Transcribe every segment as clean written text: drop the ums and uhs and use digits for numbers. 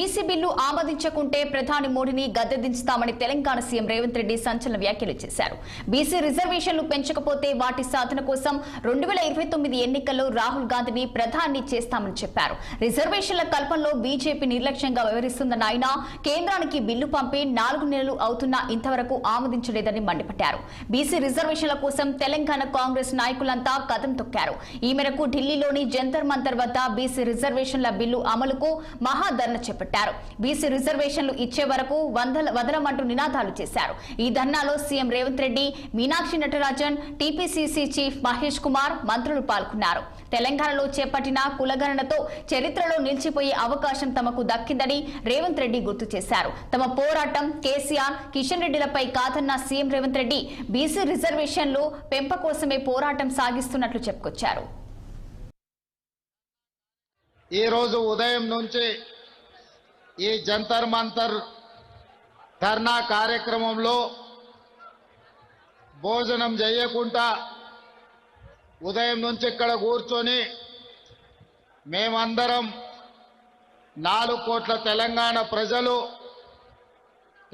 BC bill ఆమోదించకుంటే ప్రధాని మోడీని గద్దెదించుతామని Telangana CM Revanth Reddy సంచలన వ్యాఖ్యలు చేశారు. బీసీ రిజర్వేషన్లు పెంచకపోతే వాటి సాధన కోసం 2029 ఎన్నికల్లో రాహుల్ గాంధీని ప్రధాని చేస్తామని చెప్పారు. రిజర్వేషన్ల కల్పనలో బీజేపీ నిర్లక్ష్యంగా వ్యవహరిస్తుందన్న ఆయన కేంద్రానికి బిల్లు పంపి 4 నెలలు అవుతున్నా ఇంతవరకు ఆమోదించలేదని మండిపడ్డారు. బీసీ రిజర్వేషన్ల కోసం తెలంగాణ కాంగ్రెస్ నాయకులంతా కదం తొక్కారు. ఈ మేరకు ఢిల్లీలోని జంతర్ మంతర్ వద్ద బీసీ రిజర్వేషన్ల బిల్లు అమలుకు మహాధర్నా చేపట్టారు. బీసీ రిజర్వేషన్లు ఇచ్చే వరకు వదలమంటూ నినాదాలు చేశారు. ఈ ధర్నాలో CM Revanth Reddy, Meenakshi Natarajan, TPCC chief Mahesh Kumar, మంత్రులు పాల్గొన్నారు. తెలంగాణలో చేపట్టిన కులగణనతో చరిత్రలో నిలిచిపోయే అవకాశం తమకు దక్కిందని రేవంత్ రెడ్డి గుర్తు చేశారు. తమ పోరాటం కేసీఆర్, కిషన్ రెడ్డిలపై కాదన్న సీఎం రేవంత్ రెడ్డి బీసీ రిజర్వేషన్లు పెంప కోసమే పోరాటం సాగిస్తున్నట్లు చెప్పుకొచ్చారు. ఈ రోజు ఉదయం నుంచి ఈ జంతర్ మంతర్ ధర్నా కార్యక్రమంలో భోజనం చేయకుండా ఉదయం నుంచి ఇక్కడ కూర్చొని మేమందరం 4 కోట్ల తెలంగాణ ప్రజలు,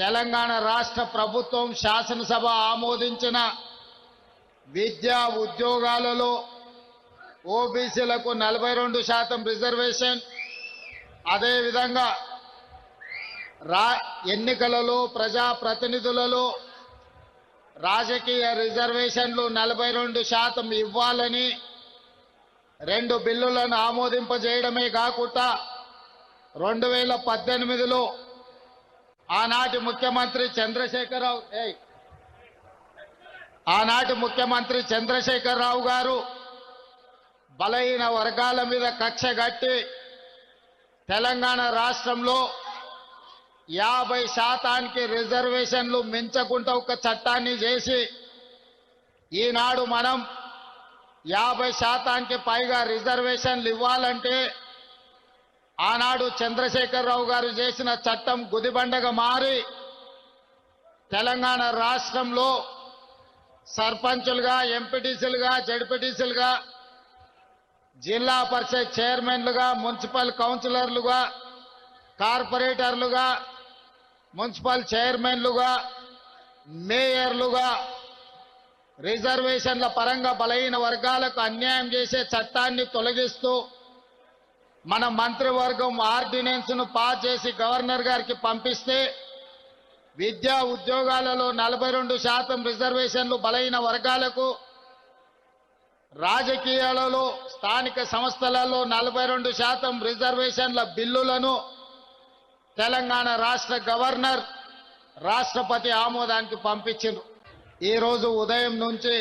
తెలంగాణ రాష్ట్ర ప్రభుత్వం శాసనసభ ఆమోదించిన విద్యా ఉద్యోగాలలో ఓబీసీలకు 42% రిజర్వేషన్, అదేవిధంగా ఎన్నికలలో ప్రజాప్రతినిధులలో రాజకీయ రిజర్వేషన్లు 42% ఇవ్వాలని 2 బిల్లులను ఆమోదింపజేయడమే కాకుండా 2018లో ఆనాటి ముఖ్యమంత్రి చంద్రశేఖరరావు గారు బలహీన వర్గాల మీద కక్ష కట్టి తెలంగాణ రాష్ట్రంలో 50% రిజర్వేషన్లు మించకుండా ఒక చట్టాన్ని చేసి ఈనాడు మనం 50% పైగా రిజర్వేషన్లు ఇవ్వాలంటే ఆనాడు చంద్రశేఖరరావు గారు చేసిన చట్టం గుదిబండగా మారి తెలంగాణ రాష్ట్రంలో సర్పంచులుగా, ఎంపీటీసీలుగా, జడ్పీటీసీలుగా, జిల్లా పరిషత్ చైర్మన్లుగా, మున్సిపల్ కౌన్సిలర్లుగా, కార్పొరేటర్లుగా, మున్సిపల్ చైర్మన్లుగా, మేయర్లుగా రిజర్వేషన్ల పరంగా బలహీన వర్గాలకు అన్యాయం చేసే చట్టాన్ని తొలగిస్తూ మన మంత్రివర్గం ఆర్డినెన్స్ను పాస్ చేసి గవర్నర్ గారికి పంపిస్తే విద్యా ఉద్యోగాలలో 42% రిజర్వేషన్లు బలహీన వర్గాలకు, రాజకీయాలలో స్థానిక సంస్థలలో 42% రిజర్వేషన్ల బిల్లులను తెలంగాణ రాష్ట్ర గవర్నర్ రాష్ట్రపతి ఆమోదానికి పంపించారు. ఈ రోజు ఉదయం నుంచి